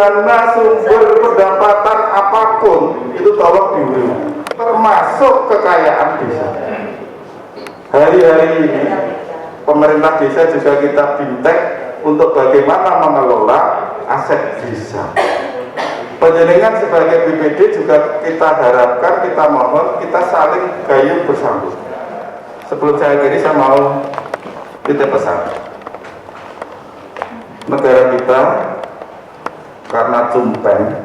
dana sumber pendapatan apapun itu tolong diulang, termasuk kekayaan desa. Hari-hari ini pemerintah desa juga kita bintek untuk bagaimana mengelola aset desa. Penjenengan sebagai BPD juga kita harapkan, kita mohon, kita saling gayung bersambut. Sebelum saya akhiri, saya mau titip pesan. Negara kita karena cumpeng,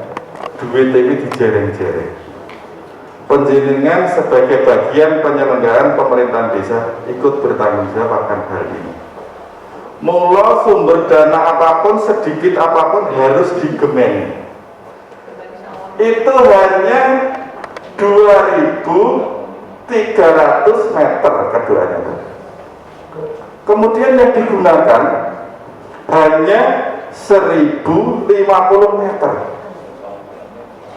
duit ini dijereng-jereng. Penjenengan sebagai bagian penyelenggaraan pemerintahan desa ikut bertanggung jawab akan hal ini. Mula sumber dana apapun, sedikit apapun harus digemeni. Itu hanya 2.300 meter keduanya. Kemudian yang digunakan hanya 1.050 meter.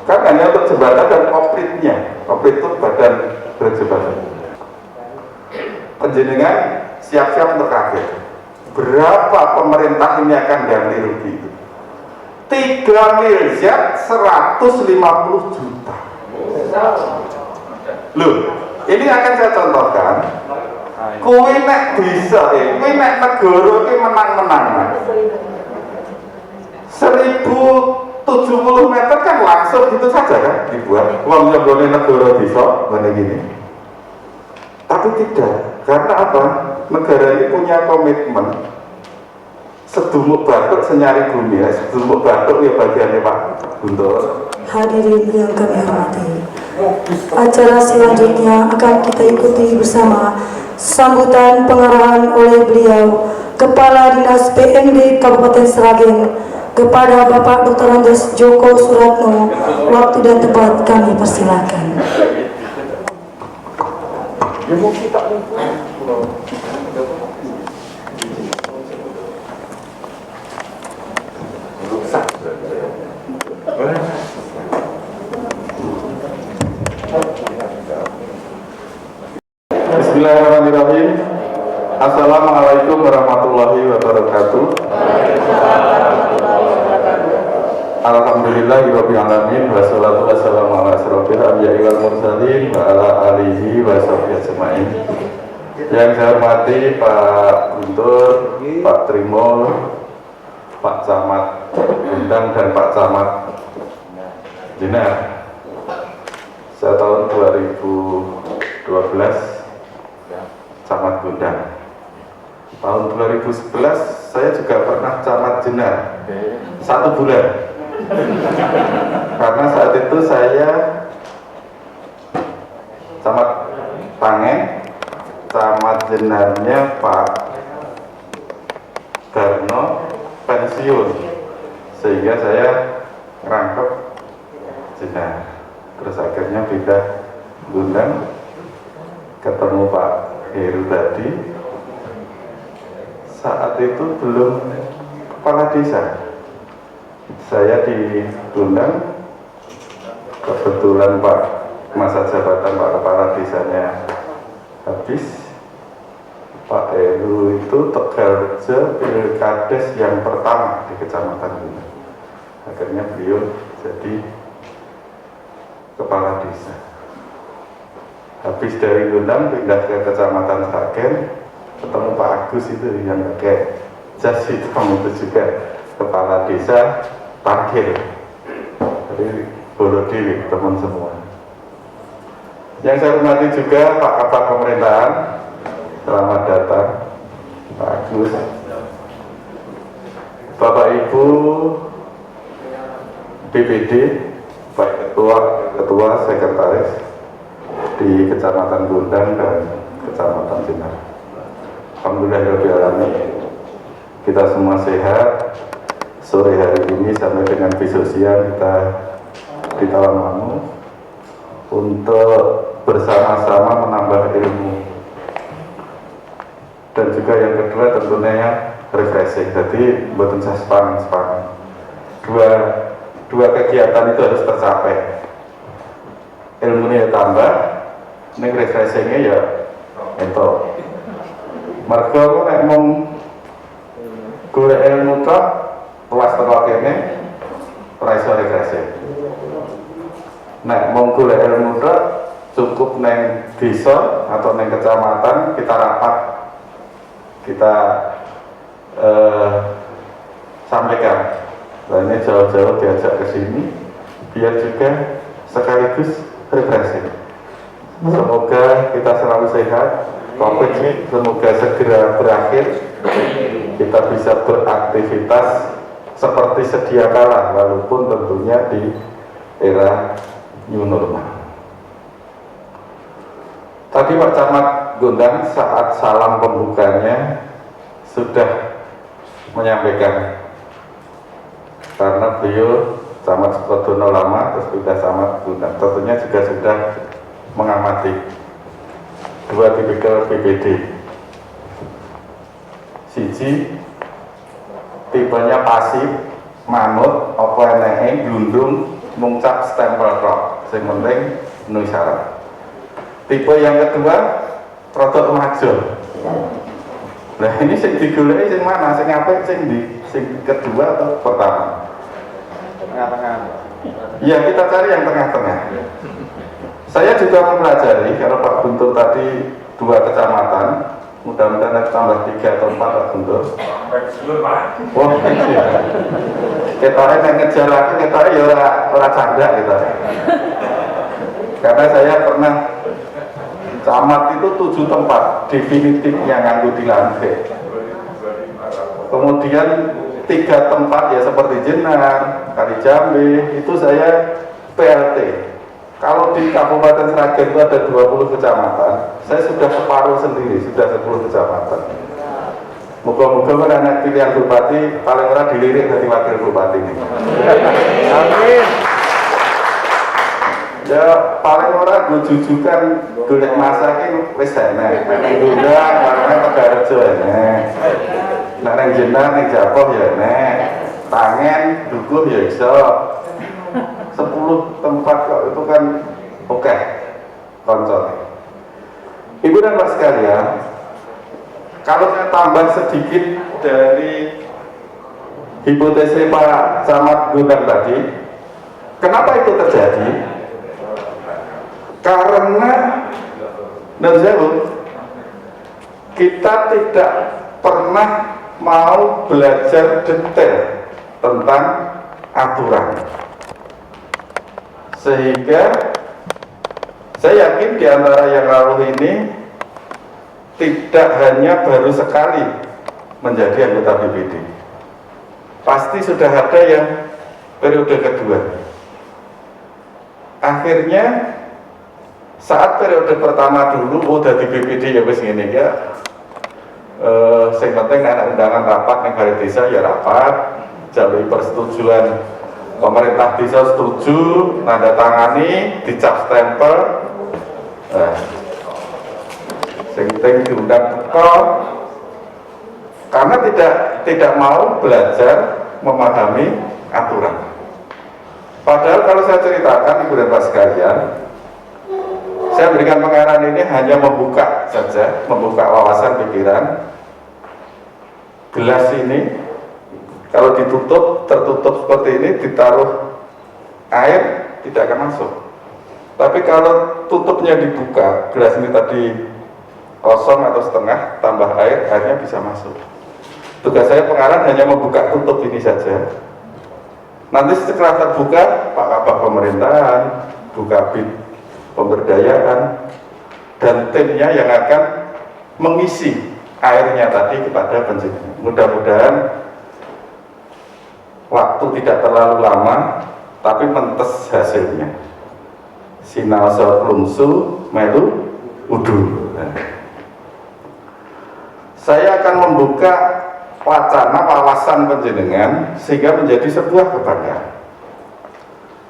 Kan hanya untuk jembatan dan opritnya. Oprit itu badan berjembatan. Penjenengan siap-siap untuk kaget. Berapa pemerintah ini akan ganti rugi itu? 3.150 miliar. Loh, ini akan saya contohkan. Kuwi nek bisa, kuwi nek negara iki menang-menangan. 1.070 meter kan langsung gitu saja kan dibuat. Wong nggone negara bisa ngene gini. Tapi tidak, karena apa? Negara ini punya komitmen sedumuk batuk senyari bumi ya, sedumuk batuk ya bagiannya Pak Guntur. Hadirin yang kami hormati, acara selanjutnya akan kita ikuti bersama sambutan pengarahan oleh beliau Kepala Dinas PMD Kabupaten Sragen kepada Bapak Dr. Andes Joko Suratno. Waktu dan tempat kami persilakan. Bismillahirrahmanirrahim. Assalamualaikum warahmatullahi wabarakatuh. Alhamdulillahirabbil alamin wassalatu wassalamu ala asyrofil anbiya'i wal mursalin wa ala alihi wa sahbihi ajmain. Yang saya hormati Pak Guntur, Pak Trimol, Pak Camat Gundang dan Pak Camat Jenar. Saya tahun 2012 Camat Gundang. Tahun 2011 saya juga pernah Camat Jenar 1 bulan. Karena saat itu saya Camat Pangen, Camat Jenarnya Pak Garno pensiun, sehingga saya ngerangkep Jenar. Terus akhirnya pindah Gundang, ketemu Pak Heru tadi. Saat itu belum kepala desa. Saya di Gundang, kebetulan Pak masa jabatan Pak kepala desanya habis. Pak Heru itu Tegalrejo Pilkades yang pertama di Kecamatan Gundang. Akhirnya beliau jadi kepala desa. Habis dari Gundang pindah ke Kecamatan Sragen, ketemu Pak Agus itu yang pakai jas hitam itu juga kepala desa Parkir. Jadi Bolodewi teman semua. Yang saya hormati juga Pak Kepala Pemerintahan, selamat datang Pak Agus, Bapak Ibu BPD, Pak Ketua Sekretaris di Kecamatan Gundang dan Kecamatan Jenar. Alhamdulillahirrahmanirrahim, kita semua sehat. Sore hari ini sampai dengan besok siang kita di Tawangmangu untuk bersama-sama menambah ilmu. Dan juga yang kedua tentunya refreshing. Jadi buatan sepaneng. Dua kegiatan itu harus tercapai. Ilmunya tambah, ini refreshingnya ya itu. Mereka nek mung golek ilmu tok luas teko kene golek ilmu tok, cukup neng desa atau neng kecamatan kita rapat, kita sampaikan. Nah, ini jauh-jauh diajak ke sini biar juga sekaligus refreshing. Semoga kita selalu sehat, COVID semoga segera berakhir, kita bisa beraktivitas seperti sedia kala, walaupun tentunya di era new normal. Tadi Pak Camat Gondang saat salam pembukanya sudah menyampaikan, karena beliau Camat Sukodono lama, terus sudah Camat Gondang, tentunya juga sudah mengamati dua tipikal BPD. Siji tipenya pasif, manut, apa eneke glundung, mungcap stempel tok, sing penting menuhi syarat. Tipe yang kedua rodok majo. Nah ini sing digoleki sing mana, sing apik sing di, sing kedua atau pertama? Tengah-tengah. Iya, kita cari yang tengah-tengah. Saya juga mempelajari, kalau Pak Guntur tadi 2 kecamatan, mudah-mudahan tambah 3 atau 4 Pak Guntur. Wah, kita yang ngejar lagi, kita ya orang candak kita. Karena saya pernah camat itu 7 tempat definitif yang nganggo dilantik. Kemudian 3 tempat ya seperti Jenar, Kalijambe, itu saya PLT. Kalau di Kabupaten Sragen itu ada 20 kecamatan, saya sudah separuh sendiri, sudah 10 kecamatan. Moga-moga kan anak pilihan bupati paling ora dilirik dari wakil bupati ini. Amin. Ya paling ora gue jujukan golek masakin wis enek. Nek Gondang, warnane Tegarejo enek. Nek nang Jenar ning Japoh ya enek. Tangen, Dukuh ya iso. 10 tempat kok itu kan oke konco. Ibu dan Pak sekalian, kalau saya tambah sedikit dari hipotesis Pak Camat Gondang tadi, kenapa itu terjadi? Karena kita tidak pernah mau belajar detail tentang aturan, sehingga saya yakin di antara yang lalu ini tidak hanya baru sekali menjadi anggota BPD, pasti sudah ada yang periode kedua. Akhirnya saat periode pertama dulu, udah di BPD ya wis ngene ya. Sing penting anak undangan rapat ning balai desa ya rapat, jalui persetujuan pemerintah desa setuju, tanda tangani, dicap stempel. Sing penting diundang teko. Karena tidak mau belajar memahami aturan. Padahal kalau saya ceritakan Ibu dan Pak sekalian, saya berikan pengarahan ini hanya membuka saja, membuka wawasan pikiran. Gelas ini kalau ditutup, tertutup seperti ini, ditaruh air, tidak akan masuk. Tapi kalau tutupnya dibuka, gelas ini tadi kosong atau setengah, tambah air, airnya bisa masuk. Tugas saya pengarahan hanya membuka tutup ini saja. Nanti setelah terbuka, Pak Kabak Pemerintahan, Bu Kabid Pemberdayaan, dan timnya yang akan mengisi airnya tadi kepada penjenengan. Mudah-mudahan waktu tidak terlalu lama, tapi mentes hasilnya. Sinasa plungsu melu udu. Saya akan membuka wacana wawasan penjenengan sehingga menjadi sebuah kebanggaan.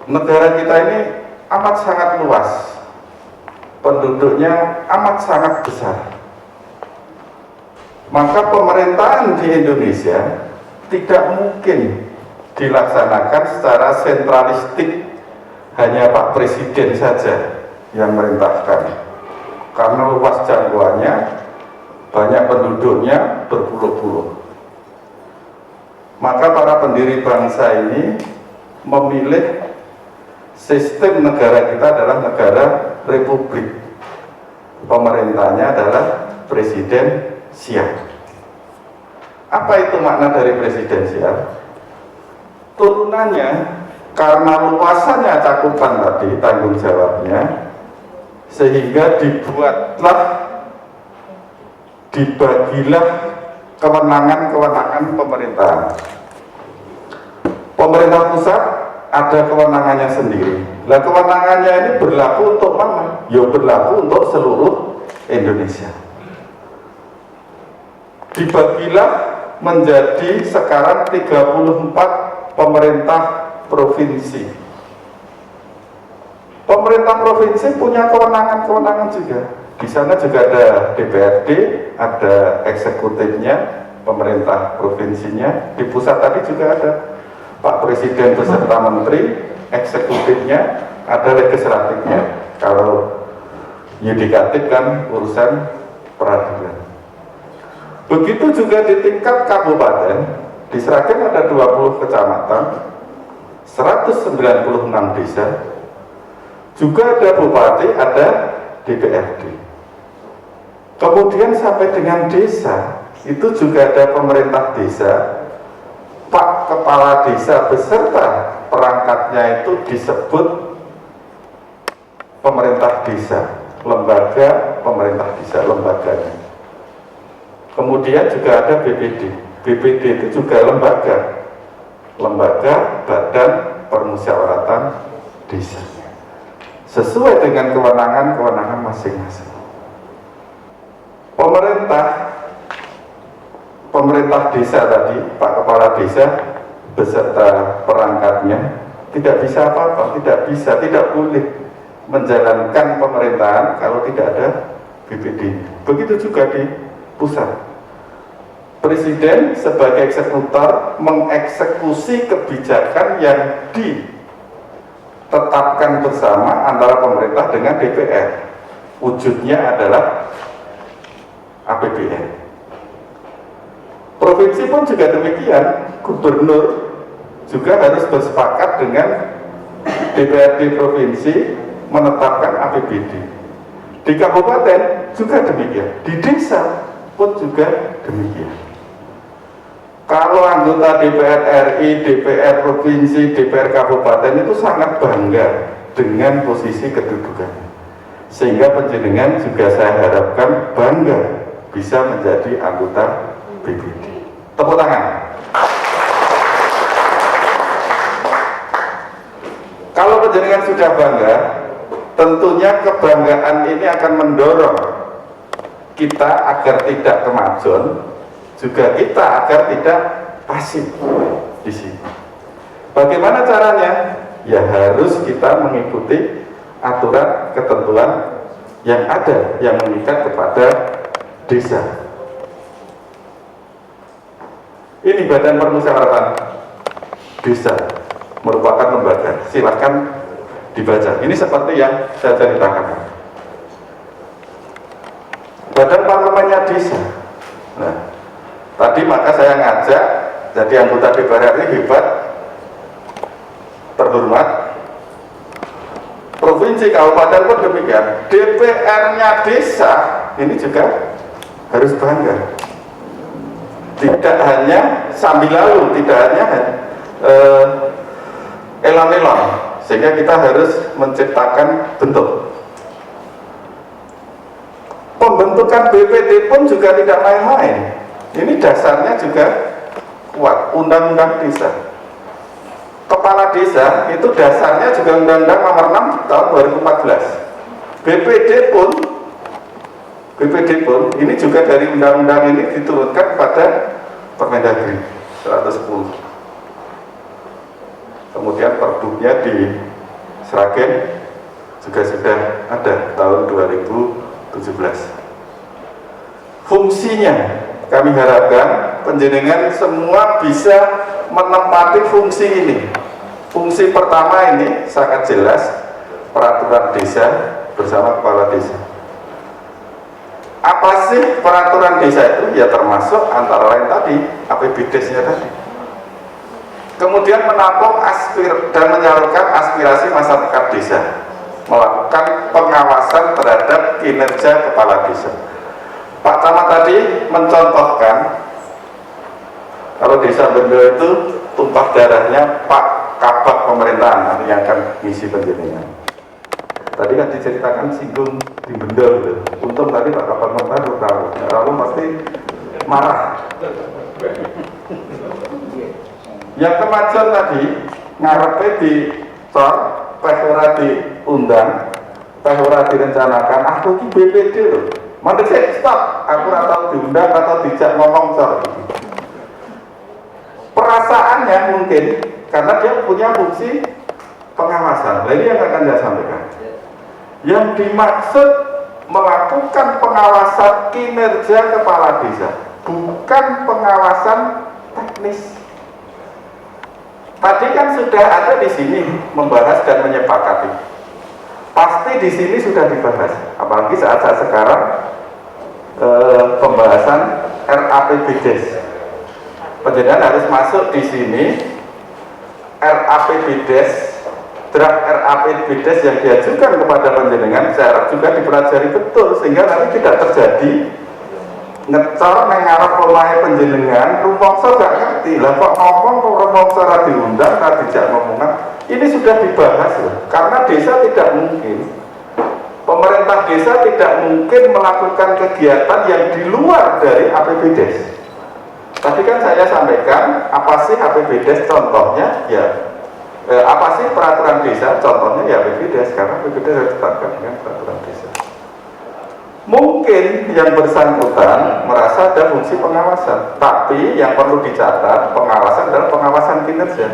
Negara kita ini amat sangat luas, penduduknya amat sangat besar. Maka pemerintahan di Indonesia tidak mungkin dilaksanakan secara sentralistik, hanya Pak Presiden saja yang merintahkan, karena luas jangkauannya, banyak penduduknya, berpuluh-puluh. Maka para pendiri bangsa ini memilih sistem negara kita adalah negara republik. Pemerintahnya adalah presidensial. Apa itu makna dari presidensial? Turunannya karena luasannya cakupan tadi, tanggung jawabnya, sehingga dibagilah kewenangan-kewenangan pemerintahan. Pemerintah pusat ada kewenangannya sendiri. Nah, kewenangannya ini berlaku untuk mana? Ya berlaku untuk seluruh Indonesia. Dibagilah menjadi sekarang 34 pemerintah provinsi. Pemerintah provinsi punya kewenangan-kewenangan juga. Di sana juga ada DPRD, ada eksekutifnya, pemerintah provinsinya. Di pusat tadi juga ada Pak Presiden beserta Menteri, eksekutifnya, ada legislatifnya. Kalau yudikatif kan urusan peradilan. Begitu juga di tingkat kabupaten, di Sragen ada 20 kecamatan, 196 desa, juga ada bupati, ada DPRD. Kemudian sampai dengan desa, itu juga ada pemerintah desa, Pak Kepala Desa beserta perangkatnya itu disebut pemerintah desa, lembaga pemerintah desa, lembaganya. Kemudian juga ada BPD. BPD itu juga lembaga Badan Permusyawaratan Desa, sesuai dengan kewenangan masing-masing. Pemerintah desa tadi, Pak Kepala Desa beserta perangkatnya tidak bisa apa-apa, tidak boleh menjalankan pemerintahan kalau tidak ada BPD. Begitu juga di pusat. Presiden sebagai eksekutor mengeksekusi kebijakan yang ditetapkan bersama antara pemerintah dengan DPR. Wujudnya adalah APBN. Provinsi pun juga demikian, gubernur juga harus bersepakat dengan DPRD provinsi menetapkan APBD. Di kabupaten juga demikian, di desa pun juga demikian. Kalau anggota DPR RI, DPR provinsi, DPR kabupaten itu sangat bangga dengan posisi kedudukannya, sehingga panjenengan juga saya harapkan bangga bisa menjadi anggota BPD. Tepuk tangan. Kalau panjenengan sudah bangga, tentunya kebanggaan ini akan mendorong kita agar tidak kemajuan, juga kita agar tidak pasif di sini. Bagaimana caranya? Ya harus kita mengikuti aturan ketentuan yang ada yang mengikat kepada desa. Ini Badan Permusyawaratan Desa merupakan lembaga. Silakan dibaca. Ini seperti yang saya ceritakan. Badan Parlemennya desa. Nah, tadi maka saya ngajak jadi anggota DPR RI hebat, terhormat. Provinsi, kabupaten pun demikian. DPR-nya desa ini juga harus bangga. Tidak hanya sambil lalu, tidak hanya elon-elon, sehingga kita harus menciptakan bentuk. Pembentukan BPD pun juga tidak main-main. Ini dasarnya juga kuat, Undang-Undang Desa. Kepala Desa itu dasarnya juga Undang-Undang Nomor 6 tahun 2014. BPD pun ini juga dari undang-undang ini diturunkan pada Permendagri 110. Kemudian perbuknya di Sragen juga sudah ada tahun 2017. Fungsinya kami harapkan panjenengan semua bisa menempati fungsi ini. Fungsi pertama ini sangat jelas, peraturan desa bersama kepala desa. Apa sih peraturan desa itu? Ya termasuk antara lain tadi APBD-nya tadi. kemudian menampung dan menyalurkan aspirasi masyarakat desa, melakukan pengawasan terhadap kinerja kepala desa. Pak Camat tadi mencontohkan kalau desa Bendo itu tumpah darahnya Pak Kabak pemerintahan nanti yang akan ngisi penjenengan. Tadi kan diceritakan singgung di Bendo gitu. Untung tadi Pak Kabak pemerintahan tahu pasti marah. Yang kemajuan tadi ngarepe di cor, ora diundang, ora direncanakan, aku ki BPD loh. Mandek saya stop, aku ora tahu diundang atau dijak ngomong cor. Perasaannya mungkin karena dia punya fungsi pengawasan. Nah, ini yang akan saya sampaikan. Yang dimaksud melakukan pengawasan kinerja kepala desa, bukan pengawasan teknis. Tadi kan sudah ada di sini membahas dan menyepakati. Pasti di sini sudah dibahas, apalagi saat-saat sekarang pembahasan RAPBDes. Penjelasan harus masuk di sini RAPBDes, draft RAPBDes yang diajukan kepada penjenengan. Saya harap juga dipelajari betul sehingga nanti tidak terjadi ngecor mengarap pemain penjenengan rumongso gak ngerti lah kok ngomong kok rumongso ora diundang ora dijak ngomongan. Ini sudah dibahas loh, karena desa tidak mungkin, pemerintah desa tidak mungkin melakukan kegiatan yang di luar dari APBDes. Tadi kan saya sampaikan apa sih APBDes, contohnya ya apa sih peraturan desa, contohnya ya APBDes, karena APBDes harus ditetapkan dengan peraturan desa. Mungkin yang bersangkutan merasa ada fungsi pengawasan, tapi yang perlu dicatat pengawasan adalah pengawasan kinerja.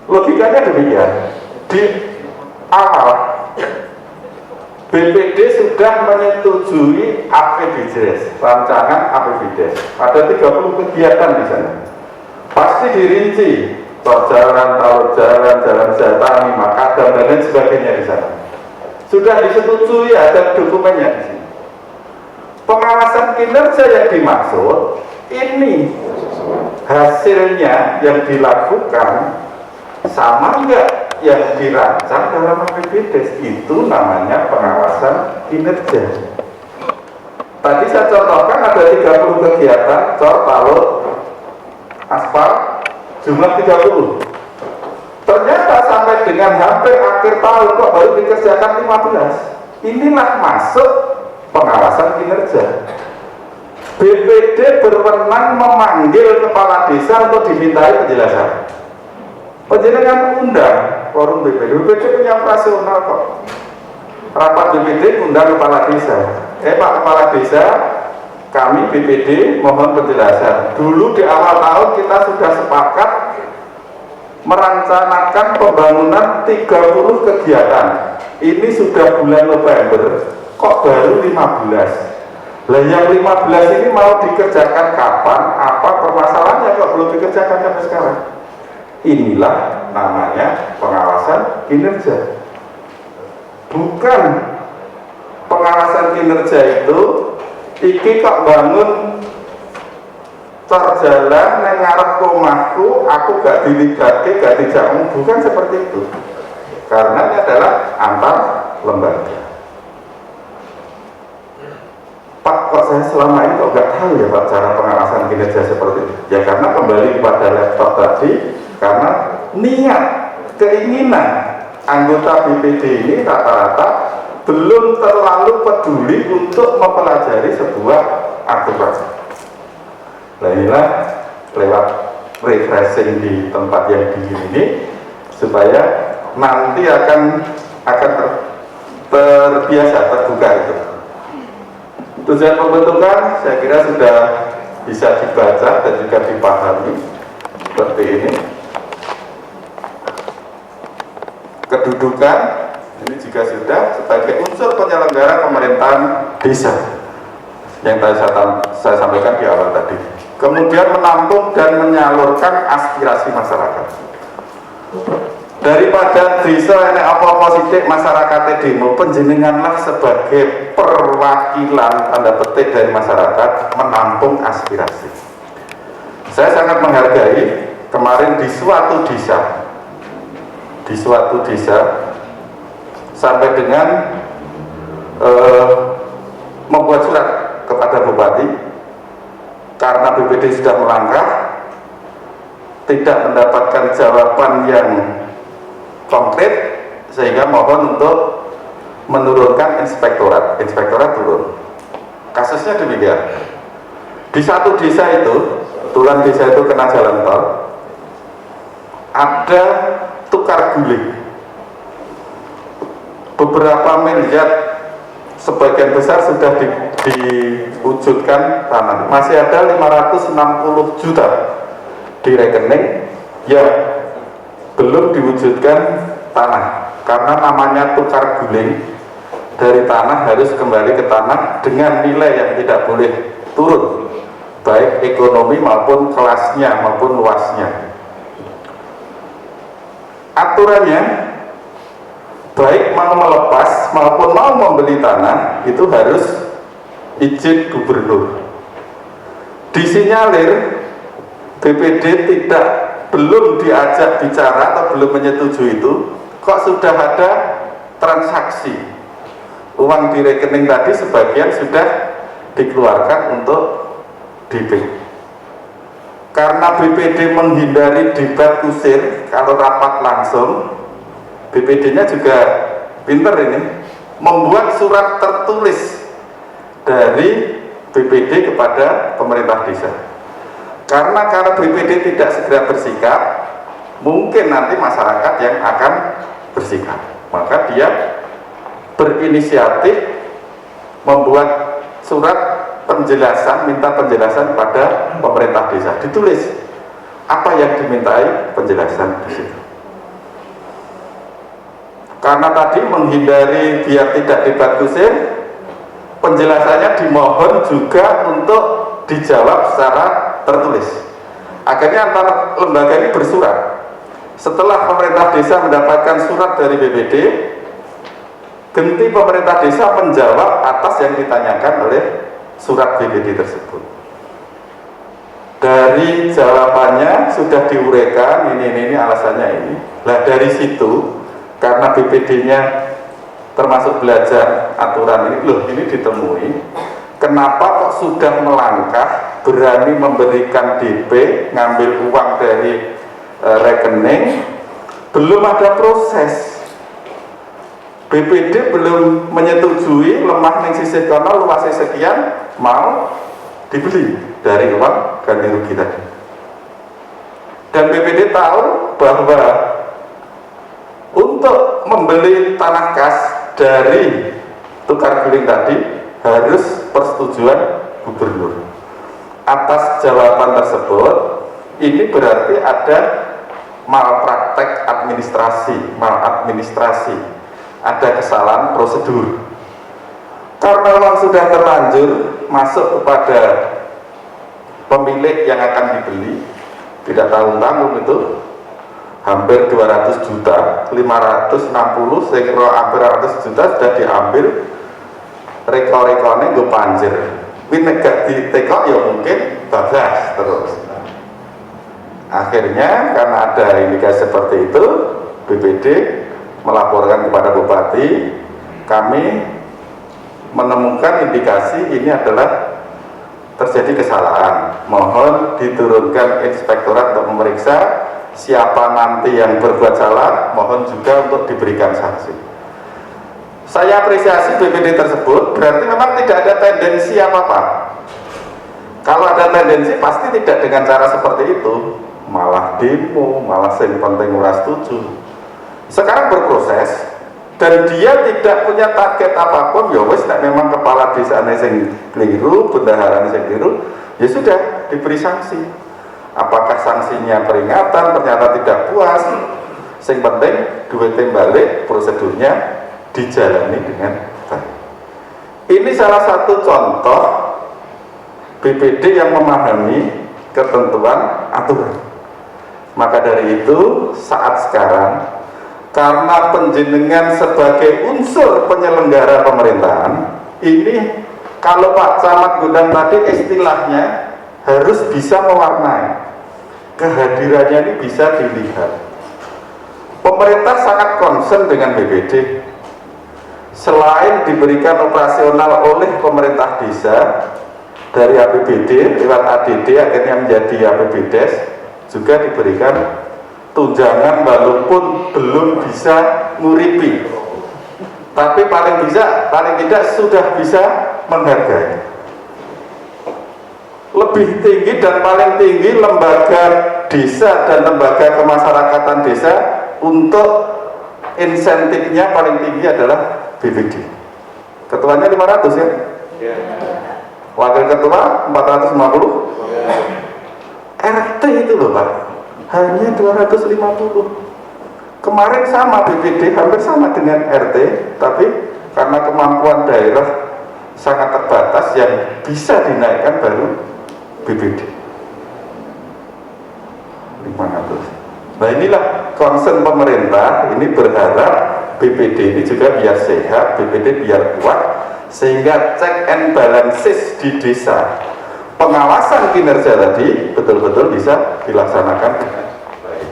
Logikanya demikian. Di awal BPD sudah menyetujui APBDes, rancangan APBDes. Ada 30 kegiatan di sana. Pasti dirinci, jalan, jalan sejahtera, makadam dan lain sebagainya di sana. Sudah disetujui, ada dokumennya di sini. Pengawasan kinerja yang dimaksud ini hasilnya yang dilakukan sama enggak yang dirancang dalam APBDes, itu namanya pengawasan kinerja. Tadi saya contohkan ada 30 kegiatan cor, palut, aspal, jumlah 30. Ternyata sampai dengan hampir akhir tahun kok baru dikerjakan 15. Inilah masuk pengawasan kinerja. BPD berwenang memanggil kepala desa untuk dimintai penjelasan. Penjenengan undang forum BPD. BPD punya operasional kok. Rapat BPD undang kepala desa. Pak kepala desa, kami BPD mohon penjelasan. Dulu di awal tahun kita sudah sepakat merencanakan pembangunan 30 kegiatan. Ini sudah bulan November, kok baru 15. Lah yang 15 ini mau dikerjakan kapan? Apa permasalahannya kok belum dikerjakan sampai sekarang? Inilah namanya pengawasan kinerja. Bukan pengawasan kinerja itu iki kok bangun cor jalan nang ngarep omahku, aku gak dilibatke, gak dijak, bukan seperti itu. Karena ini adalah antar lembaga. Pak, kok saya selama ini kok gak tahu ya Pak cara pengawasan kinerja seperti itu? Ya karena kembali kepada laptop tadi, karena niat, keinginan anggota BPD ini rata-rata belum terlalu peduli untuk mempelajari sebuah aturan. Nah inilah lewat refreshing di tempat yang dingin ini supaya nanti akan terbiasa, terbuka itu. Tujuan pembentukan saya kira sudah bisa dibaca dan juga dipahami seperti ini. Kedudukan ini juga sudah sebagai unsur penyelenggara pemerintahan desa yang tadi saya sampaikan di awal tadi. Kemudian menampung dan menyalurkan aspirasi masyarakat. Daripada desa ini apa sidik masyarakat demo, penjenenganlah sebagai perwakilan tanda petik dari masyarakat menampung aspirasi. Saya sangat menghargai kemarin di suatu desa sampai dengan membuat surat kepada bupati karena BPD sudah melangkah, tidak mendapatkan jawaban yang konkret, sehingga mohon untuk menurunkan inspektorat turun. Kasusnya demikian. Di satu desa itu, kebetulan desa itu kena jalan tol, ada tukar guling beberapa miliar, sebagian besar sudah diwujudkan tanah, masih ada 560 juta di rekening yang belum diwujudkan tanah, karena namanya tukar guling, dari tanah harus kembali ke tanah dengan nilai yang tidak boleh turun, baik ekonomi maupun kelasnya maupun luasnya. Aturannya, baik mau melepas maupun mau membeli tanah itu harus izin gubernur. Disinyalir BPD belum diajak bicara atau belum menyetujui itu, kok sudah ada transaksi uang di rekening tadi, sebagian sudah dikeluarkan untuk DP. Karena BPD menghindari debat kusir, kalau rapat langsung, BPD-nya juga pinter ini, membuat surat tertulis dari BPD kepada pemerintah desa. Karena BPD tidak segera bersikap, mungkin nanti masyarakat yang akan bersikap. Maka dia berinisiatif membuat surat penjelasan, minta penjelasan pada pemerintah desa. Ditulis apa yang dimintai penjelasan di situ. Karena tadi menghindari biar tidak debat kusir, penjelasannya dimohon juga untuk dijawab secara tertulis. Akhirnya antara lembaga ini bersurat. Setelah pemerintah desa mendapatkan surat dari BPD, ganti pemerintah desa menjawab atas yang ditanyakan oleh surat BPD tersebut. Dari jawabannya sudah diuraikan, ini alasannya ini. Nah dari situ, karena BPD-nya termasuk belajar aturan ini, loh ini ditemui, kenapa kok sudah melangkah, berani memberikan DP, ngambil uang dari rekening, belum ada proses. BPD belum menyetujui, lemah ning sisih kono luasnya sekian, mau dibeli dari uang ganti rugi tadi. Dan BPD tahu bahwa untuk membeli tanah kas dari tukar guling tadi harus persetujuan gubernur. Atas jawaban tersebut, ini berarti ada malpraktek maladministrasi, ada kesalahan prosedur. Karena uang sudah terlanjur masuk kepada pemilik yang akan dibeli, tidak tanggung-tanggung itu hampir 200 juta, 560 sehingga hampir 100 juta sudah diambil, reko-rekonya gue panjir. Ini negak di tekok ya mungkin bablas terus. Akhirnya karena ada indikasi seperti itu, BPD melaporkan kepada bupati, kami menemukan indikasi ini adalah terjadi kesalahan, mohon diturunkan inspektorat untuk memeriksa siapa nanti yang berbuat salah, mohon juga untuk diberikan sanksi. Saya apresiasi BPD tersebut, berarti memang tidak ada tendensi apa-apa. Kalau ada tendensi pasti tidak dengan cara seperti itu, malah demo, malah yang penting ora setuju. Sekarang berproses dan dia tidak punya target apapun, ya wes nek memang kepala desane sing keliru, bendaharane sing keliru, ya sudah diberi sanksi. Apakah sanksinya peringatan, ternyata tidak puas, yang penting duitnya balik, prosedurnya dijalani dengan baik. Ini salah satu contoh BPD yang memahami ketentuan aturan. Maka dari itu saat sekarang, karena penjenengan sebagai unsur penyelenggara pemerintahan, ini kalau Pak Camat Gondang tadi istilahnya harus bisa mewarnai. kehadirannya ini bisa dilihat. Pemerintah sangat concern dengan BPD. Selain diberikan operasional oleh pemerintah desa dari APBD lewat ADD akhirnya menjadi APBDes, juga diberikan tunjangan walaupun belum bisa nguripi, tapi paling tidak sudah bisa menghargai. Lebih tinggi dan paling tinggi lembaga desa dan lembaga kemasyarakatan desa untuk insentifnya paling tinggi adalah BPD. Ketuanya 500 ya? Wakil ketua 450. RT itu loh Pak, hanya 250. Kemarin sama BPD, hampir sama dengan RT, tapi karena kemampuan daerah sangat terbatas yang bisa dinaikkan baru BPD 500. Nah inilah concern pemerintah, ini berharap BPD ini juga biar sehat, BPD biar kuat, sehingga check and balances di desa, pengawasan kinerja tadi betul-betul bisa dilaksanakan dengan baik.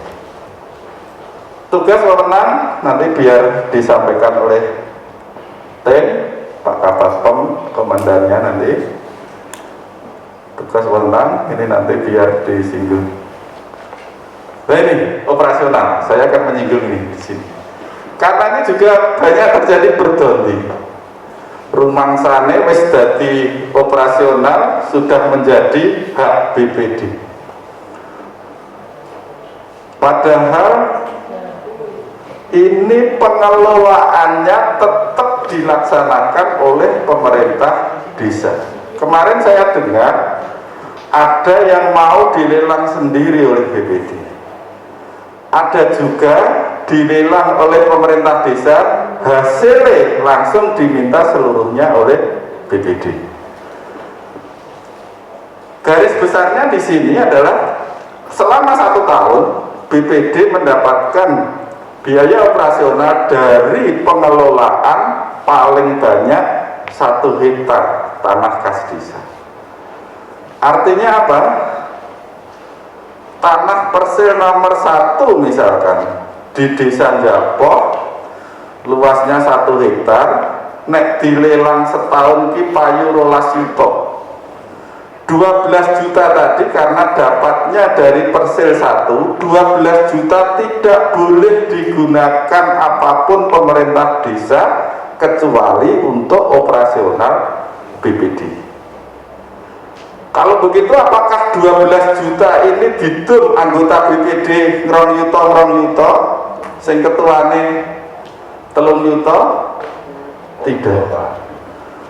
Tugas wewenang nanti biar disampaikan oleh tim Pak Kabas Pem, komandannya nanti. Tugas wewenang ini nanti biar disinggung. Nah ini operasional, saya akan menyinggung ini di sini. Karena ini juga banyak terjadi berdonding. Rumangsane wis dadi operasional sudah menjadi hak BPD. Padahal ini pengelolaannya tetap dilaksanakan oleh pemerintah desa. Kemarin saya dengar ada yang mau dilelang sendiri oleh BPD. Ada juga dilelang oleh pemerintah desa, hasilnya langsung diminta seluruhnya oleh BPD. Garis besarnya di sini adalah selama 1 tahun BPD mendapatkan biaya operasional dari pengelolaan paling banyak 1 hektar tanah kas desa. Artinya apa? Tanah persil nomor 1 misalkan di desa Japoh luasnya 1 hektar, nek dilelang setahun ki payu 12 juta. 12 juta tadi karena dapatnya dari persil 1, 12 juta tidak boleh digunakan apapun pemerintah desa kecuali untuk operasional BPD. Kalau begitu apakah 12 juta ini didum anggota BPD ngrong yuto sing ketuane 3 yuto? Tidak.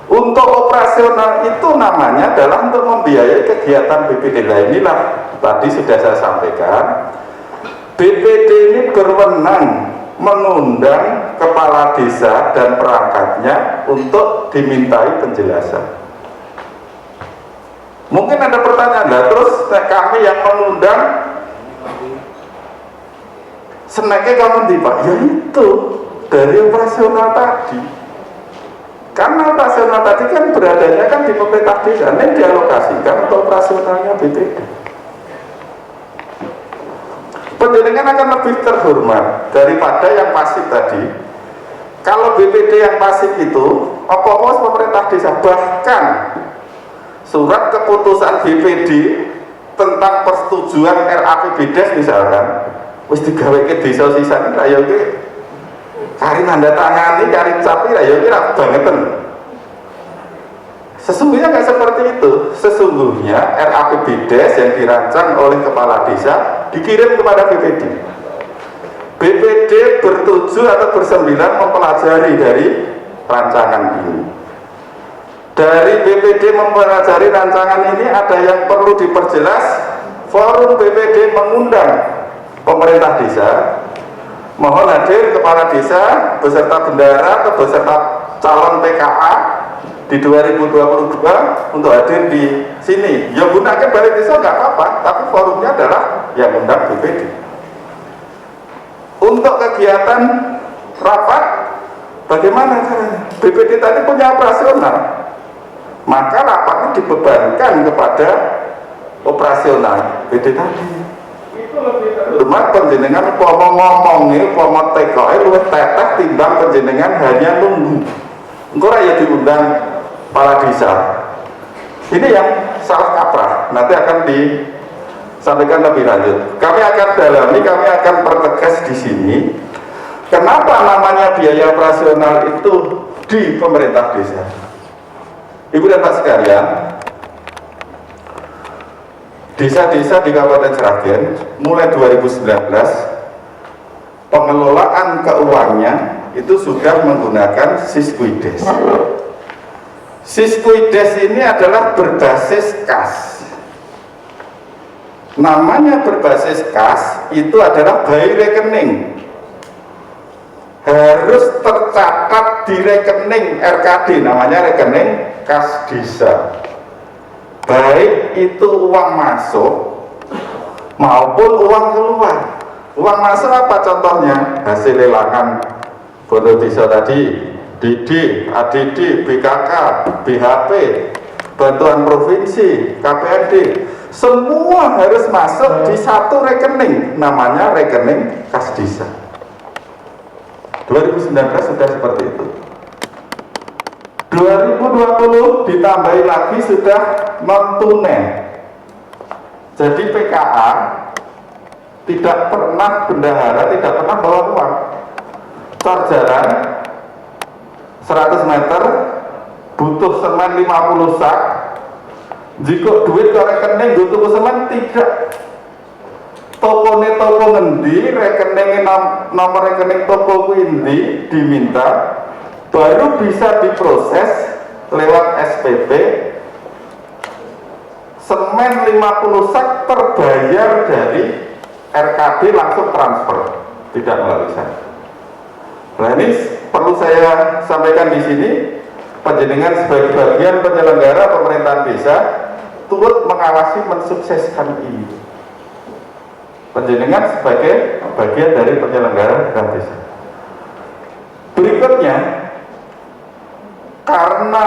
Untuk operasional itu namanya adalah untuk membiayai kegiatan BPD. Nah inilah tadi sudah saya sampaikan, BPD ini berwenang mengundang kepala desa dan perangkatnya untuk dimintai penjelasan. Mungkin ada pertanyaan, lah terus kami yang mengundang seneknya kamu di Pak? Ya itu dari operasional tadi. Karena operasional tadi kan beradanya kan di pemerintah desa, ini dialokasikan untuk operasionalnya BPD. Penjaringan akan lebih terhormat daripada yang pasif tadi. Kalau BPD yang pasif itu, apa-apa pemerintah desa, bahkan surat keputusan BPD tentang persetujuan RAPBDes misalkan wis digawe ke desa sisan ra yo ki kari tanda tangani kari capi ra yo ki ra bangeten. Sesungguhnya nggak seperti itu. Sesungguhnya RAPBDes yang dirancang oleh kepala desa dikirim kepada BPD. BPD bertujuh atau bersembilan mempelajari dari rancangan ini. Dari BPD mempelajari rancangan ini ada yang perlu diperjelas. Forum BPD mengundang pemerintah desa, mohon hadir kepala desa beserta bendara atau beserta calon PKA di 2022 untuk hadir di sini. Ya gunakan balai desa nggak apa-apa, tapi forumnya adalah yang undang BPD. Untuk kegiatan rapat, bagaimana caranya? BPD tadi punya operasional. Maka rapatnya dibebankan kepada operasional BPD tadi. Cuma penjenengan umpama ngomongnya, umpama tekoke luwih tetek timbang penjenengan hanya nunggu. Engko ya diundang kepala desa. Ini yang salah kaprah. Nanti akan disampaikan lebih lanjut. Kami akan dalami, kami akan pertegas di sini. Kenapa namanya biaya operasional itu di pemerintah desa? Ibu dan Pak sekalian, desa-desa di Kabupaten Sragen mulai 2019 pengelolaan keuangannya itu sudah menggunakan Siskuides. Siskuides ini adalah berbasis kas. Namanya berbasis kas itu adalah by rekening. Harus tercatat di rekening RKD, namanya rekening kas desa. Baik itu uang masuk maupun uang keluar. Uang masuk apa contohnya? Hasil lelangan bondo desa tadi, DD, ADD, BKK, BHP, bantuan provinsi, KPRD, semua harus masuk di satu rekening, namanya rekening kas desa. 2019 sudah seperti itu. 2020 ditambahi lagi sudah non tunai. Jadi PKA tidak pernah bendahara, tidak pernah bawa uang. Cor jalan 100 meter butuh semen 50 sak. Jika duit ke rekening butuh semen tidak. Toko ngendi, rekening nomor rekening toko endi diminta, baru bisa diproses lewat SPP. Semen 50 sak terbayar dari RKD langsung transfer, tidak melalui saya. Nah ini perlu saya sampaikan di sini, panjenengan sebagai bagian penyelenggara pemerintahan desa turut mengawasi mensukseskan ini. Panjenengan sebagai bagian dari penyelenggara desa. Berikutnya, karena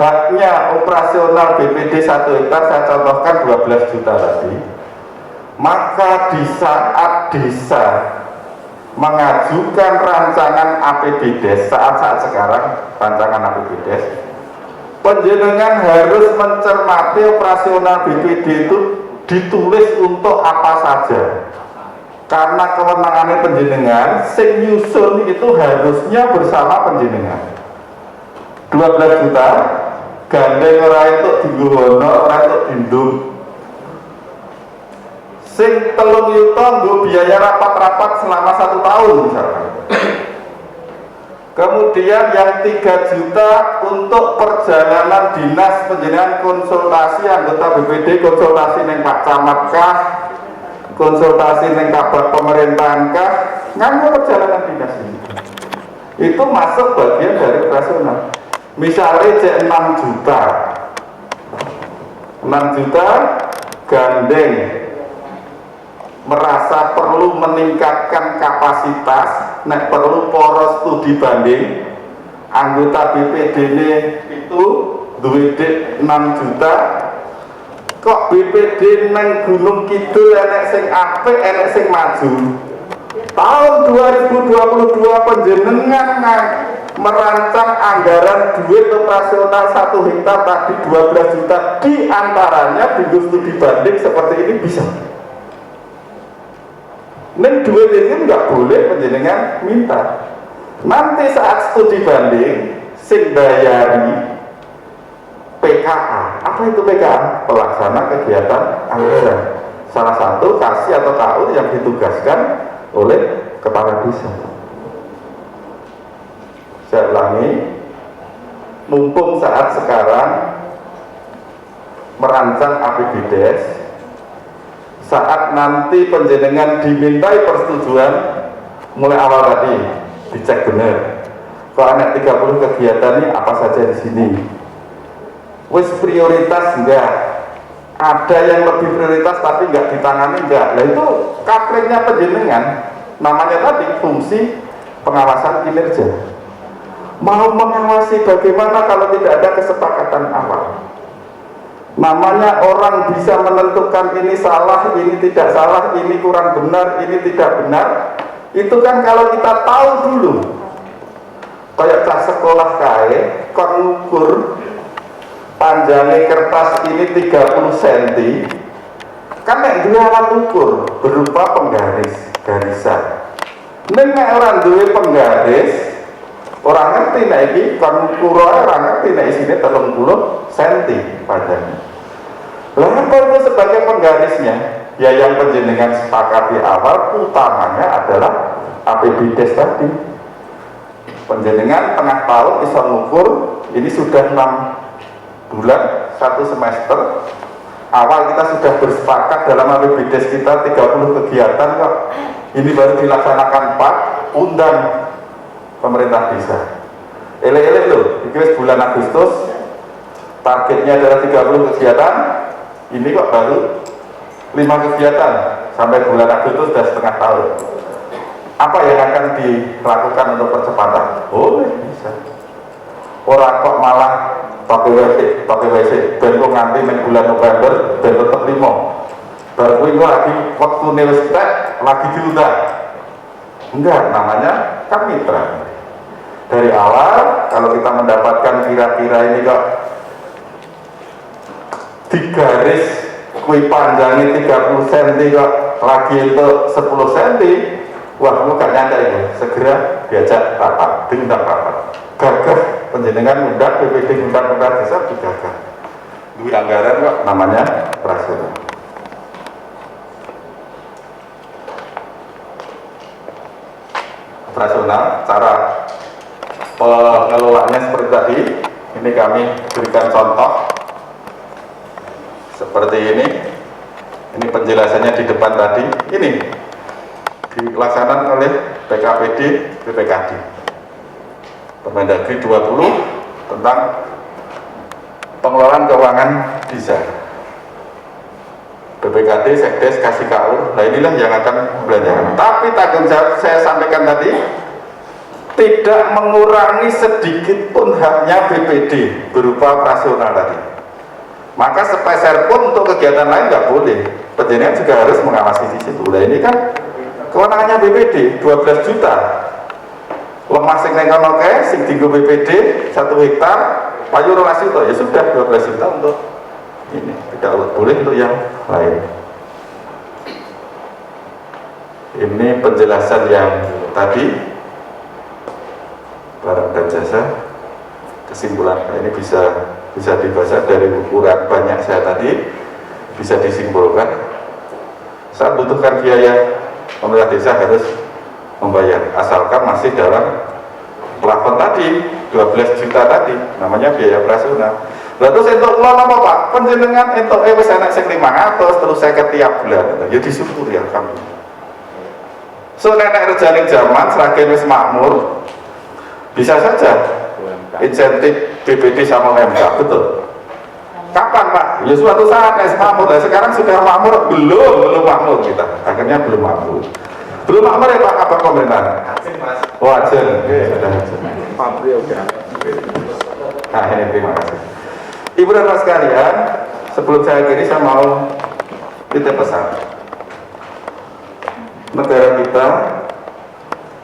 haknya operasional BPD 1 hektar saya contohkan 12 juta tadi, maka di saat desa mengajukan rancangan APBDes saat-saat sekarang, rancangan APBDes, panjenengan harus mencermati operasional BPD itu ditulis untuk apa saja, karena kewenangannya panjenengan sing nyusun itu harusnya bersama panjenengan. 12 juta gandeng ora itu digono, ora itu dindung. Sing 3 yuta nggo biaya rapat-rapat selama 1 tahun misalkan. Kemudian yang 3 juta untuk perjalanan dinas panjenengan konsultasi anggota BPD, konsultasi neng Pak Camat kah, konsultasi neng Kabag pemerintahan kah, nganggo perjalanan dinas ini. Itu masuk bagian dari operasional. Misalnya cek 6 juta 6 juta gandeng merasa perlu meningkatkan kapasitas, nek perlu poros studi banding anggota BPD ini itu duit 6 juta, kok BPD neng Gunung Kidul enek sing apik enek sing maju. Tahun 2022 panjenengan merancang anggaran duit operasional 1 hektar tadi 12 juta, diantaranya di studi banding seperti ini bisa. Neng duit ini nggak boleh panjenengan minta. Nanti saat studi banding sing bayari PKA. Apa itu PKA? Pelaksana kegiatan anggaran. Salah satu kasih atau KU yang ditugaskan oleh kepala desa. Saya ulangi, mumpung saat sekarang merancang APBDes, saat nanti panjenengan dimintai persetujuan mulai awal tadi dicek benar. Kalau anak 30 kegiatan ini apa saja di sini? Wis prioritas enggak? Ada yang lebih prioritas tapi enggak ditangani enggak? Nah itu kaprenya panjenengan, namanya tadi fungsi pengawasan kinerja. Mau mengawasi bagaimana kalau tidak ada kesepakatan awal? Namanya orang bisa menentukan ini salah, ini tidak salah, ini kurang benar, ini tidak benar. Itu kan kalau kita tahu dulu. Kayak cah sekolah kae, kon ngukur panjangnya kertas ini 30 cm. Kan nek duwe alat ukur berupa penggaris, garisan. Nek ora duwe penggaris, orang ngerti nek iki kon ukur ora ngerti nek isine 30 cm panjangnya. Lalu apa itu sebagai penggarisnya? Ya yang penjenengan sepakati awal utamanya adalah APBDes tadi. Penjenengan tengah tahun bisa mengukur ini sudah 6 bulan 1 semester. Awal kita sudah bersepakat dalam APBDes kita 30 kegiatan kok. Ini baru dilaksanakan 4, undang pemerintah desa. Elek-elek loh, ini bulan Agustus targetnya adalah 30 kegiatan. Ini kok baru 5 kegiatan sampai bulan Agustus sudah setengah tahun. Apa yang akan dilakukan untuk percepatan? Oh, bisa. Orang kok malah pakai WC, bentuk nganti bulan November, bentuk tetap 5. Baru itu lagi waktu universitas lagi diundang. Enggak, namanya kan mitra. Dari awal kalau kita mendapatkan kira-kira ini kok digaris kui panjangnya 30 cm kok lagi itu 10 cm, wah lu gak nyata itu, segera diajak rapat, diundang rapat, gagah penjenengan undang BPD undang desa digagah, duit anggaran kok namanya operasional. Operasional cara pengelolaannya seperti tadi, ini kami berikan contoh seperti ini penjelasannya di depan tadi, ini dilaksanakan oleh PKPD BPKD Permendagri 20 tentang pengelolaan keuangan desa. BPKD Sekdes kasih KAUR, nah inilah yang akan membelanjakan. Tapi tanggung jawab saya sampaikan tadi tidak mengurangi sedikit pun haknya BPD berupa operasional tadi. Maka sepeser pun untuk kegiatan lain nggak boleh. Penjenengan juga harus mengawasi di situ. Nah ini kan kewenangannya BPD 12 juta. Lemah sing neng kono kae sing dienggo BPD 1 hektar, payu 12 juta. Ya sudah 12 juta untuk ini, tidak boleh untuk yang lain. Ini penjelasan yang tadi barang dan jasa. Kesimpulan ini bisa dibaca dari ukuran banyak saya tadi, bisa disimpulkan saat butuhkan biaya pemerintah desa harus membayar asalkan masih dalam plafon tadi 12 juta tadi, namanya biaya operasional. Lalu terus entuk kula napa Pak? Panjenengan entuke wis enak sing 500 terus saya tiap bulan. Ya disyukuri alhamdulillah. So nenek rejaning zaman seragen wis makmur, bisa saja insentif BPD sama MK, betul. Kapan Pak? Ya suatu saat makmur. Nah, sekarang sudah makmur? Belum makmur kita. Akhirnya belum makmur. Belum makmur ya Pak, kabar pemerintah? Oh aja. Sudah aja. Nah ini terima kasih. Ibu dan Bapak sekalian, sebelum saya akhiri saya mau titip pesan. Negara kita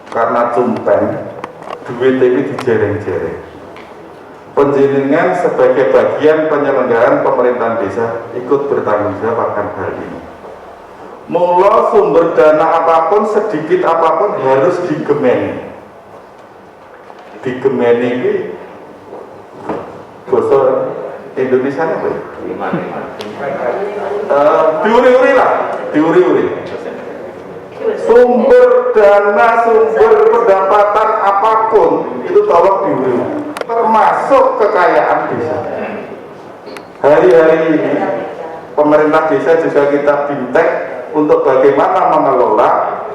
karena cumpeng, duit ini dijereng-jereng. Penjenengan sebagai bagian penyelenggaraan pemerintahan desa ikut bertanggung jawab akan hal ini. Mula sumber dana apapun, sedikit apapun harus digemeni. Digemeni ini bahasa Indonesia apa ya? Diuri-uri lah, diuri-uri. Sumber dana, sumber pendapatan apapun itu tolong diuri-uri, termasuk kekayaan desa. Hari-hari ini pemerintah desa juga kita bintek untuk bagaimana mengelola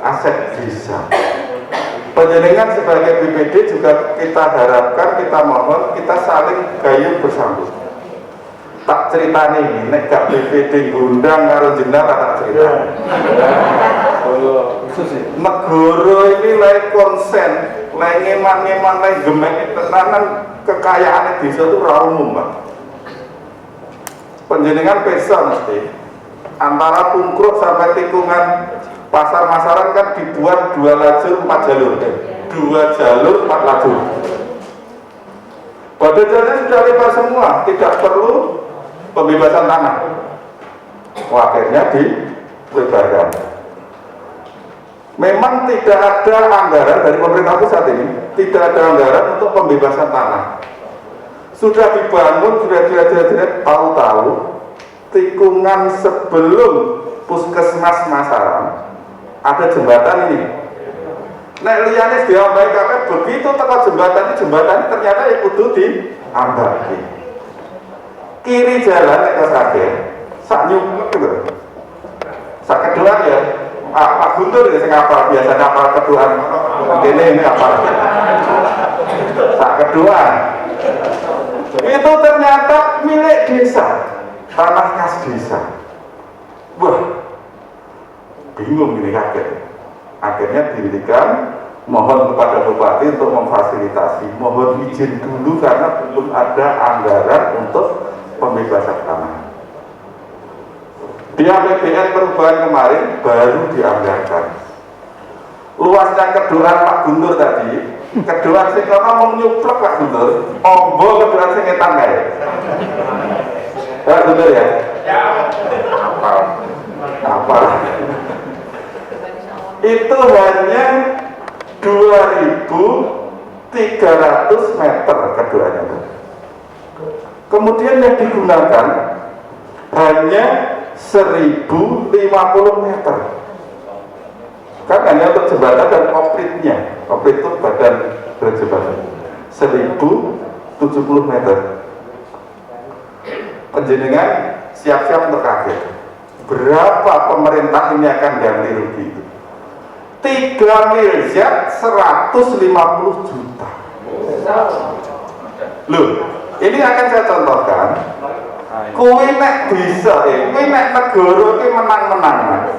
aset desa. Penjenengan sebagai BPD juga kita harapkan, kita mohon, kita saling gayung bersambut. Tak cerita nih, nek gak BPD gundang karo jenderal tak cerita. Negara ini lagi konsen, lagi ngeman-ngeman, lagi gemek tenanan kekayaan desa itu ra umum, Pak. Penjenengan pesa mesti antara Pungkruk sampai tikungan Pasar Masaran kan dibuat 2 lajur 4 jalur, 2 jalur 4 lajur. Badan jalannya sudah lebar semua, tidak perlu pembebasan tanah. Akhirnya dilebarkan. Memang tidak ada anggaran dari pemerintah pusat ini, tidak ada anggaran untuk pembebasan tanah. Sudah dibangun, sudah tahu-tahu tikungan sebelum Puskesmas Masaran ada jembatan ini. Nek liyane diambai kabeh begitu teko jembatan ini ternyata ya kudu diambaki. Kiri jalan nek sakit, sak nyumpuk gitu. Sak kedua ya, Pak Guntur ya sing apal biasa apal keduaan. Ini apa? Sak kedua. Itu ternyata milik desa, tanah kas desa. Wah, bingung ini kaget. Akhirnya dihentikan, mohon kepada bupati untuk memfasilitasi, mohon izin dulu karena belum ada anggaran untuk pembebasan tanah. Di APBN perubahan kemarin baru dianggarkan. Luasnya keduaan Pak Guntur tadi, keduaan sing kono mau nyuplek Pak Guntur, ombo keduaan sing ngetan kae. Pak Guntur ya? Apa? Itu hanya 2.300 meter keduanya. Kemudian yang digunakan hanya 1.050 meter. Kan hanya untuk jembatan dan komplitnya. Komplit itu badan berjembatan 1.070 meter. Penjenengan siap-siap untuk kaget. Berapa pemerintah ini akan ganti rugi itu? 3.150 juta. Loh, ini akan saya contohkan. Kuwi nek bisa, kuwi nek negara iki menang-menangan.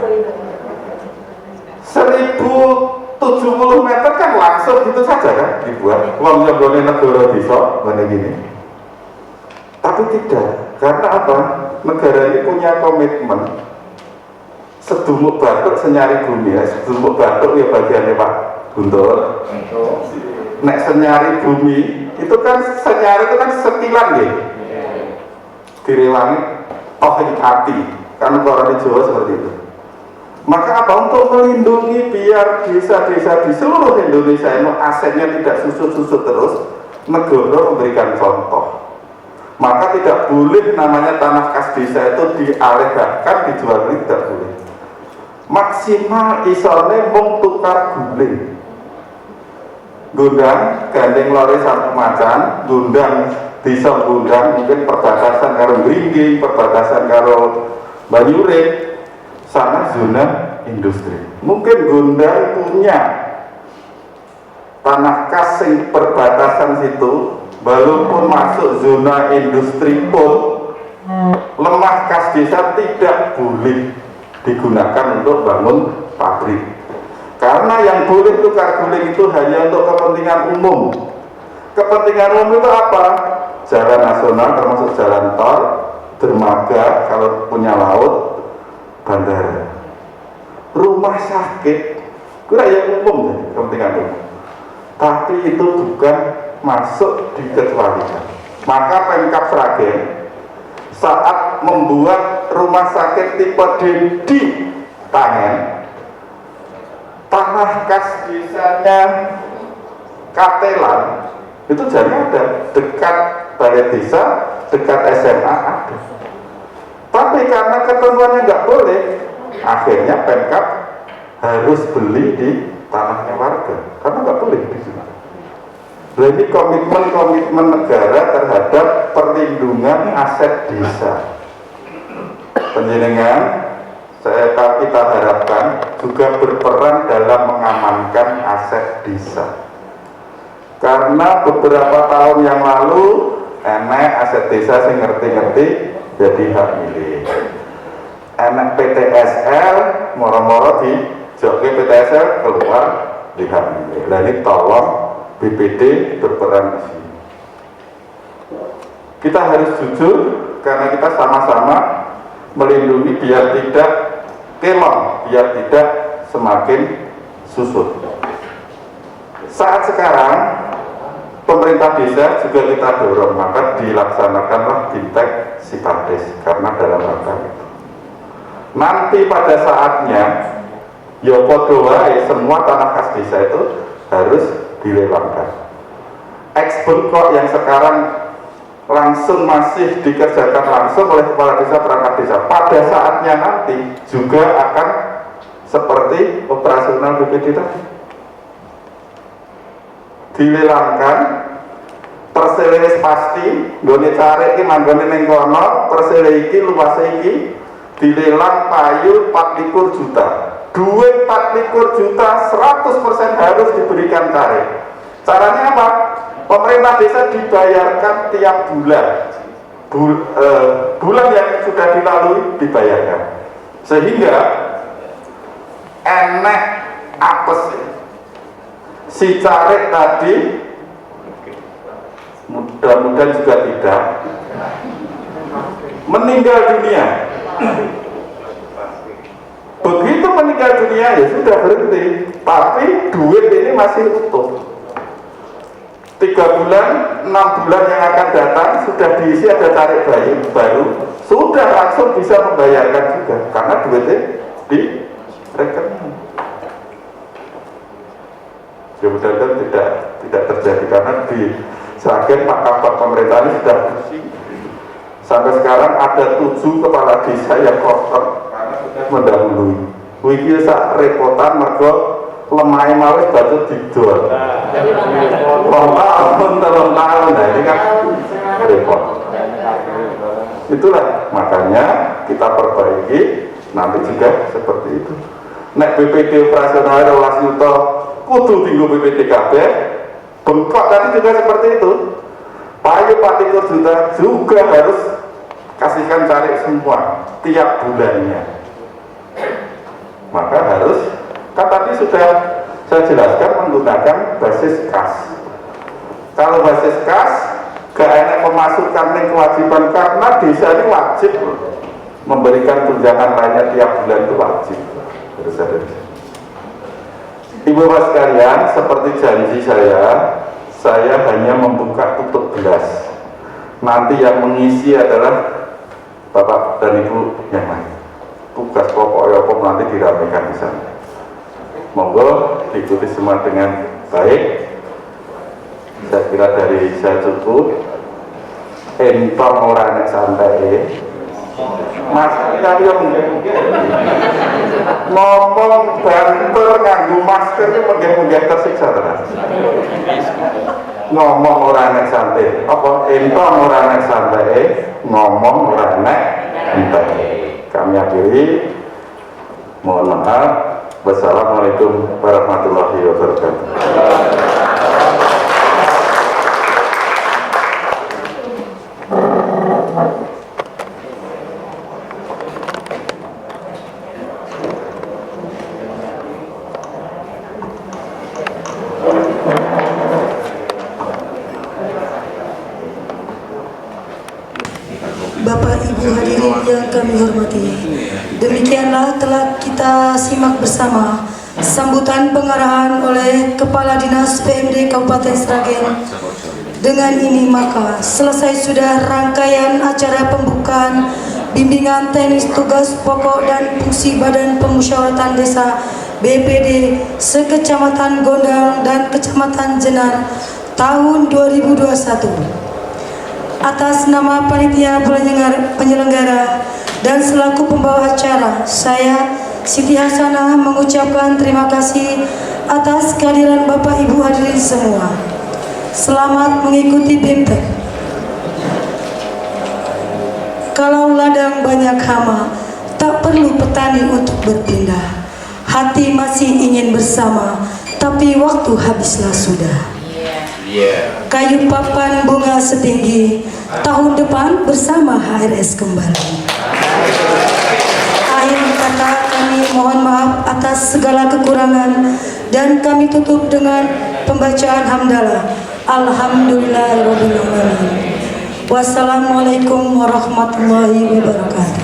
1.070 meter kan langsung gitu saja kan dibuat. Uang yang boleh negara bisa, mana gini. Tapi tidak, karena apa? Negara ini punya komitmen. Sedumuk batuk senyari bumi ya, sedumuk batuk ya bagiannya Pak Guntur. Nek senyari bumi itu kan senyari itu kan sekilan ya. Direwangi toh hati, karena orang di Jawa seperti itu. Maka apa untuk melindungi biar desa-desa di seluruh Indonesia ini asetnya tidak susut-susut terus, negara memberikan contoh. Maka tidak boleh namanya tanah kas desa itu dialihkan dijual beli, tidak boleh. Maksimal isone mung tukar guling. Gundang gandeng lore sampai macan, gundang desa gundang mungkin perbatasan karo Gringging, perbatasan karo Banyurit, sana zona industri. Mungkin gundang punya tanah kas sing perbatasan situ, walaupun masuk zona industri pun lemah kas desa tidak boleh digunakan untuk bangun pabrik, karena yang boleh tukar guling itu hanya untuk kepentingan umum. Kepentingan umum itu apa? Jalan nasional termasuk jalan tol, dermaga kalau punya laut, bandara, rumah sakit, kira yang umum kepentingan umum. Tapi itu bukan masuk dikecualikan. Maka Pemkab Sragen saat membuat rumah sakit tipe D di Tangen, tanah kas desanya Katelan itu jadi ada dekat balai desa, dekat SMA ada. Tapi karena ketentuannya nggak boleh, akhirnya Pemkab harus beli di tanahnya warga karena nggak boleh di sini. Jadi komitmen negara terhadap perlindungan aset desa. Penjenengan, kita harapkan juga berperan dalam mengamankan aset desa. Karena beberapa tahun yang lalu, enek aset desa sing ngerti-ngerti jadi hak milik. Enek PTSL, moro-moro di joki PTSL keluar di hak milik. Nah ini tolong BPD berperan di sini. Kita harus jujur karena kita sama-sama melindungi biar tidak kelong, biar tidak semakin susut. Saat sekarang pemerintah desa juga kita dorong, maka dilaksanakanlah Bintek Sikades karena dalam rangka itu. Nanti pada saatnya ya podo wae semua tanah khas desa itu harus dilelangkan. Ex-Bengkok yang sekarang langsung masih dikerjakan langsung oleh kepala desa perangkat desa, pada saatnya nanti juga akan seperti operasional BPD tadi, dilelangkan. Persele pasti nggone cari iki manggone ning kono, persele iki luase iki dilelang payu 24 juta. Duit 24 juta 100% harus diberikan cari. Caranya apa? Pemerintah desa dibayarkan tiap bulan. Bulan yang sudah dilalui dibayarkan. Sehingga enek apes si carik tadi mudah-mudahan juga tidak meninggal dunia. Begitu meninggal dunia ya sudah berhenti, tapi duit ini masih utuh. 3 bulan, 6 bulan yang akan datang sudah diisi, ada tarik bayi baru, sudah langsung bisa membayarkan juga karena duitnya di rekening. Ya mudah-mudahan tidak terjadi karena di Sragen Pak Kabak pemerintah ini sudah bersih. Sampai sekarang ada 7 kepala desa yang kotor karena sudah mendahului. Wiki sak repotan mergo lemai mawis batu didol. Tahun, nah ini kan repot. Itulah makanya kita perbaiki nanti juga seperti itu. Nek BPD operasional relasi utuh kudu tinggu BPD kabeh. Bengkok tadi juga seperti itu. Payu 24 juta juga harus kasihkan cari semua tiap bulannya. Maka harus, kan tadi sudah saya jelaskan menggunakan basis kas. Kalau basis kas gak enak memasukkan ning kewajiban karena desa ini wajib memberikan tunjangan lainnya tiap bulan, itu wajib harus ada. Ibu bapak sekalian, seperti janji saya hanya membuka tutup gelas. Nanti yang mengisi adalah bapak dan ibu yang lain. Tugas pokok nanti dirapikan di sana. Monggo diikuti semua dengan baik. Saya kira dari saya cukup. Entong ora nek santai. Mas kita mungkin ngomong banter nganggo masker itu mungkin tersiksa tenan. Ngomong ora nek santai. Apa entong ora nek santai, ngomong ora nek santai. Kami akhiri, mohon maaf. Wassalamualaikum warahmatullahi wabarakatuh. Bapak Ibu hadirin yang kami hormati, demikianlah telah kita simak bersama sambutan pengarahan oleh Kepala Dinas PMD Kabupaten Sragen. Dengan ini maka selesai sudah rangkaian acara pembukaan bimbingan teknis tugas pokok dan fungsi Badan Pemusyawaratan Desa BPD sekecamatan Gondang dan Kecamatan Jenar tahun 2021. Atas nama panitia penyelenggara dan selaku pembawa acara, saya Siti Hasanah mengucapkan terima kasih atas kehadiran Bapak Ibu hadirin semua. Selamat mengikuti Bintek. Kalau ladang banyak hama, tak perlu petani untuk berpindah. Hati masih ingin bersama, tapi waktu habislah sudah. Kayu papan bunga setinggi, tahun depan bersama HRS kembali. Akhir kata kami mohon maaf atas segala kekurangan dan kami tutup dengan pembacaan hamdalah. Alhamdulillahirobbilalamin. Wassalamualaikum warahmatullahi wabarakatuh.